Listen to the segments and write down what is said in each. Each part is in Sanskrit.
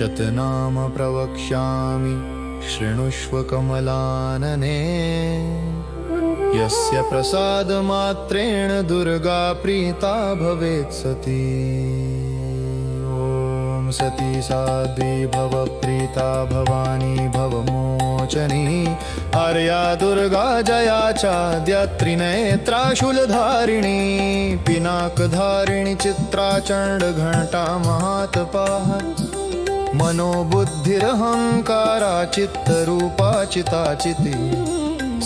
शतनाम प्रवक्ष्यामि शृणुष्व कमलानने। यस्य प्रसादमात्रेण दुर्गा प्रीता भवेत् सती। ॐ सती साध्वी भव प्रीता भवानी भवमोचनी। आर्या दुर्गा जया चाद्या त्रिनेत्रा शूलधारिणी। पिनाकधारिणी चित्रा चण्डघण्टा महातपाः। मनोबुद्धिरहंकारा चित्तरूपा चिताचिती।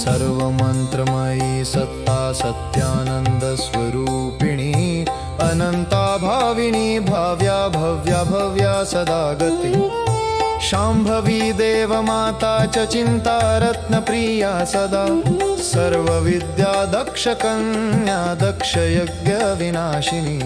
सर्वमन्त्रमयी सत्ता सत्यानन्दस्वरूपिणी। अनन्ता भाविनी भाव्या भव्या भव्या सदा गति। शाम्भवी देवमाता च चिन्ता रत्नप्रिया सदा। सर्वविद्या दक्षकन्या दक्षयज्ञविनाशिनी।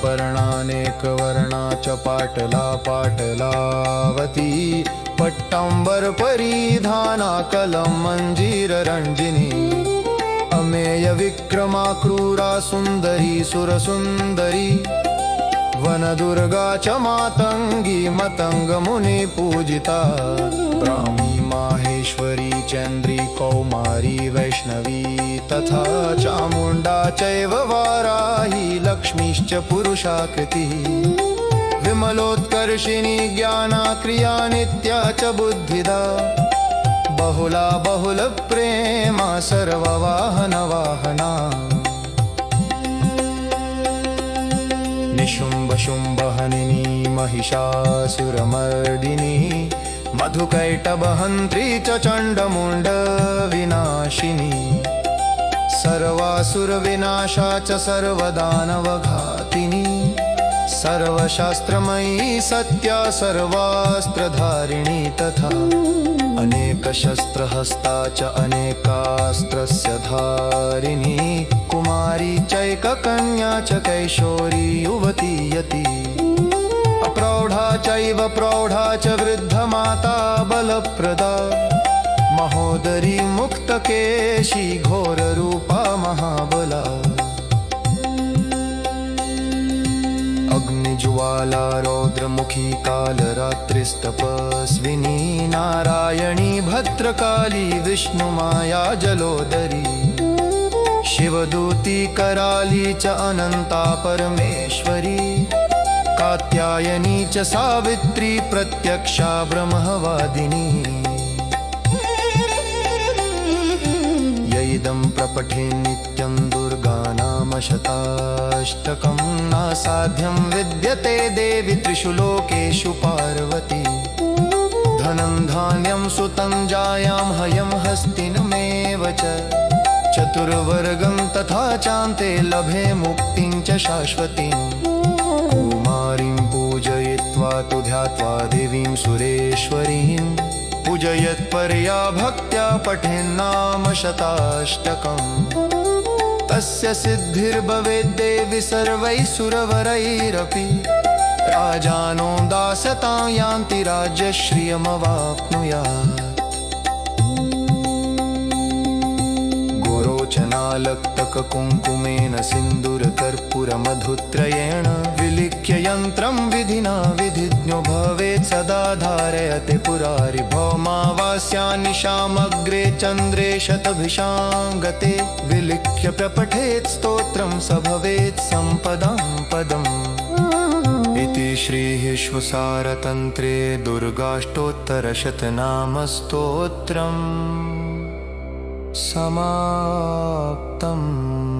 अपर्णानेकवर्णा च पाटला पाटलावती। पट्टाम्बर परिधाना कलं मञ्जीररञ्जिनी। अमेय विक्रमा क्रूरा सुन्दरी सुरसुन्दरी। वनदुर्गा च मातङ्गी मतङ्गमुनि पूजिता। ब्राह्मी माहेश्वरी चन्द्री कौमारी वैष्णवी। तथा चामुण्डा चैव वाराही लक्ष्मीश्च पुरुषाकृतिः। विमलोत्कर्षिणी ज्ञाना क्रिया नित्या च बुद्धिदा। बहुला बहुलप्रेमा सर्ववाहनवाहना। निशुम्भशुम्भहनिनी महिषासुरमर्दिनी। मधुकैटभहन्त्री च चण्डमुण्डविनाशिनी। सर्वासुरविनाशा च सर्वदानवघातिनी। सर्वशास्त्रमयी सत्या सर्वास्त्रधारिणी। तथा अनेकशस्त्रहस्ता च अनेकास्त्रस्य धारिणी। कुमारी चैककन्या च कैशोरी युवती यति। अप्रौढा चैव प्रौढा च वृद्धमाता बलप्रदा। महोदरी मुक्तकेशी घोररूपा महाबला। अग्निज्वाला रौद्रमुखी कालरात्रिस्तपस्विनी। नारायणी भद्रकाली विष्णुमाया जलोदरी। शिवदूती कराली च अनन्ता परमेश्वरी। कात्यायनी च सावित्री प्रत्यक्षा ब्रह्मवादिनी। यैदं प्रपठे नित्यं दुर्गानाम शताष्टकं। नासाध्यं विद्यते देवि त्रिषु लोकेषु पार्वती। धनं धान्यं सुतं जायां हयं हस्तिनमेव च। चतुर्वर्गं तथा चान्ते लभे मुक्तिं च शाश्वतीं। कुमारीं पूजयित्वा तु ध्यात्वा देवीं सुरेश्वरीं। पूजयत्पर्या भक्त्या पठेन्नाम शताष्टकम्। तस्य सिद्धिर्भवेद्देवि सर्वैः सुरवरैरपि। राजानो दासतां यान्ति राज्यश्रियमवाप्नुयात्। गोरोचनालक्तककुङ्कुमेन सिन्दूरकर्पूरमधुत्रयेण। विलिख्य यन्त्रं विधिना विधिज्ञो भवेत् सदा धारयते पुरारि। भौमावास्यानिशामग्रे चन्द्रे शतभिषां गते। विलिख्य प्रपठेत् स्तोत्रं स भवेत् सम्पदां पदम्। इति श्रीविश्वसारतन्त्रे दुर्गाष्टोत्तरशतनामस्तोत्रम् समाप्तम्।